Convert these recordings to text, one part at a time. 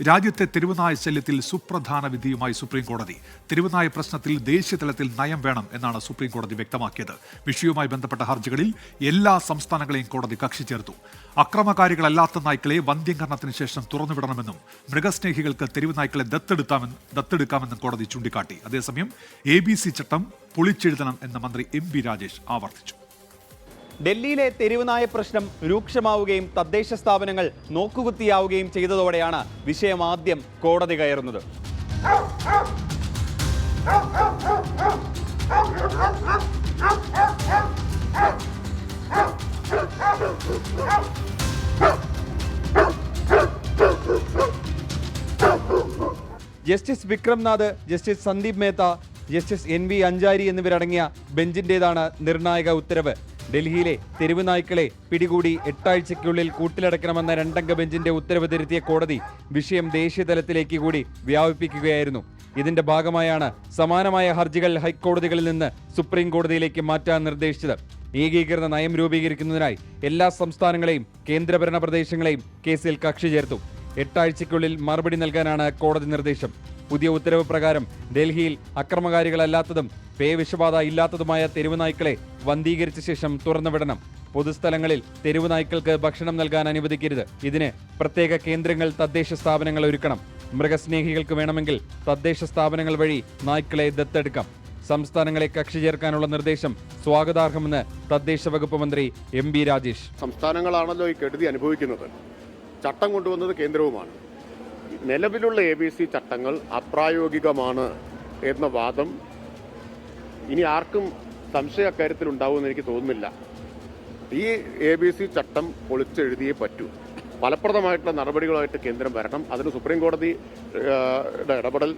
രാജ്യത്തെ തെരുവുനായ ശല്യത്തിൽ സുപ്രധാന വിധിയുമായി സുപ്രീംകോടതി. തെരുവുനായ പ്രശ്നത്തിൽ ദേശീയതലത്തിൽ നയം വേണം എന്നാണ് സുപ്രീംകോടതി വ്യക്തമാക്കിയത്. വിഷയവുമായി ബന്ധപ്പെട്ട ഹർജികളിൽ എല്ലാ സംസ്ഥാനങ്ങളെയും കോടതി കക്ഷി ചേർത്തു. അക്രമകാരികളല്ലാത്ത നായ്ക്കളെ വന്ധ്യംകരണത്തിന് ശേഷം തുറന്നുവിടണമെന്നും മൃഗസ്നേഹികൾക്ക് തെരുവുനായ്ക്കളെ ദത്തെടുക്കാമെന്നും കോടതി ചൂണ്ടിക്കാട്ടി. അതേസമയം ABC ചട്ടം പൊളിച്ചെഴുതണം എന്ന് മന്ത്രി MP രാജേഷ് ആവർത്തിച്ചു. ഡൽഹിയിലെ തെരുവുനായ പ്രശ്നം രൂക്ഷമാവുകയും തദ്ദേശ സ്ഥാപനങ്ങൾ നോക്കുകുത്തിയാവുകയും ചെയ്തതോടെയാണ് വിഷയം ആദ്യം കോടതി കയറുന്നത്. Justice Vikramnath, justice Sandeep Mehta, justice NV അഞ്ചാരി എന്നിവരടങ്ങിയ ബെഞ്ചിന്റേതാണ് നിർണായക ഉത്തരവ്. ഡൽഹിയിലെ തെരുവുനായ്ക്കളെ പിടികൂടി 8 ആഴ്ചയ്ക്കുള്ളിൽ കൂട്ടിലടക്കണമെന്ന 2-അംഗ ബെഞ്ചിന്റെ ഉത്തരവ് തിരുത്തിയ കോടതി വിഷയം ദേശീയതലത്തിലേക്ക് കൂടി വ്യാപിപ്പിക്കുകയായിരുന്നു. ഇതിന്റെ ഭാഗമായാണ് സമാനമായ ഹർജികൾ ഹൈക്കോടതികളിൽ നിന്ന് സുപ്രീം കോടതിയിലേക്ക് മാറ്റാൻ നിർദ്ദേശിച്ചത്. ഏകീകൃത നയം രൂപീകരിക്കുന്നതിനായി എല്ലാ സംസ്ഥാനങ്ങളെയും കേന്ദ്രഭരണ പ്രദേശങ്ങളെയും കേസിൽ കക്ഷി ചേർത്തു. 8 ആഴ്ചയ്ക്കുള്ളിൽ മറുപടി നൽകാനാണ് കോടതി നിർദ്ദേശം. പുതിയ ഉത്തരവ് പ്രകാരം ഡൽഹിയിൽ അക്രമകാരികളല്ലാത്തതും പേവിഷബാധ ഇല്ലാത്തതുമായ തെരുവുനായ്ക്കളെ വന്ധീകരിച്ച ശേഷം തുറന്നുവിടണം. പൊതുസ്ഥലങ്ങളിൽ തെരുവുനായ്ക്കൾക്ക് ഭക്ഷണം നൽകാൻ അനുവദിക്കരുത്. ഇതിന് പ്രത്യേക കേന്ദ്രങ്ങൾ തദ്ദേശ സ്ഥാപനങ്ങൾ ഒരുക്കണം. മൃഗസ്നേഹികൾക്ക് വേണമെങ്കിൽ തദ്ദേശ സ്ഥാപനങ്ങൾ വഴി നായ്ക്കളെ ദത്തെടുക്കാം. സംസ്ഥാനങ്ങളെ കക്ഷി ചേർക്കാനുള്ള നിർദ്ദേശം സ്വാഗതാർഹമെന്ന് തദ്ദേശ വകുപ്പ് മന്ത്രി MP രാജേഷ്. സംസ്ഥാനങ്ങളാണല്ലോ ഈ കെടുതി അനുഭവിക്കുന്നത്. ചട്ടം കൊണ്ടുവന്നത് കേന്ദ്രവുമാണ്. നിലവിലുള്ള ABC ചട്ടങ്ങൾ അപ്രായോഗികമാണ് എന്ന വാദം ഇനി ആർക്കും സംശയ അക്കാര്യത്തിൽ ഉണ്ടാവുമെന്ന് എനിക്ക് തോന്നുന്നില്ല. ഈ ABC ചട്ടം പൊളിച്ചെഴുതിയേ പറ്റൂ. ഫലപ്രദമായിട്ടുള്ള നടപടികളുമായിട്ട് കേന്ദ്രം വരണം. അതിന് സുപ്രീം കോടതിയുടെ ഇടപെടൽ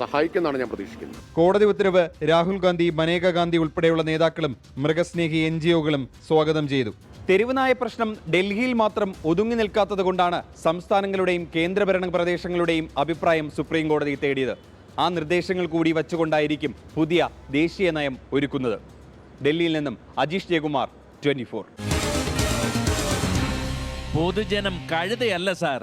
സഹായിക്കുമെന്നാണ് ഞാൻ പ്രതീക്ഷിക്കുന്നത്. കോടതി ഉത്തരവ് രാഹുൽ ഗാന്ധി, മനേക ഗാന്ധി ഉൾപ്പെടെയുള്ള നേതാക്കളും മൃഗസ്നേഹി NGOകളും സ്വാഗതം ചെയ്തു. തെരുവുനായ പ്രശ്നം ഡൽഹിയിൽ മാത്രം ഒതുങ്ങി നിൽക്കാത്തത് കൊണ്ടാണ് സംസ്ഥാനങ്ങളുടെയും കേന്ദ്രഭരണ പ്രദേശങ്ങളുടെയും അഭിപ്രായം സുപ്രീം കോടതി തേടിയത്. ആ നിർദ്ദേശങ്ങൾ കൂടി വച്ചുകൊണ്ടായിരിക്കും പുതിയ ദേശീയ നയം ഒരുക്കുന്നത്. ഡൽഹിയിൽ നിന്നും അജീഷ് ജയകുമാർ, 24. പൊതുജനം കഴുതയല്ല സാർ.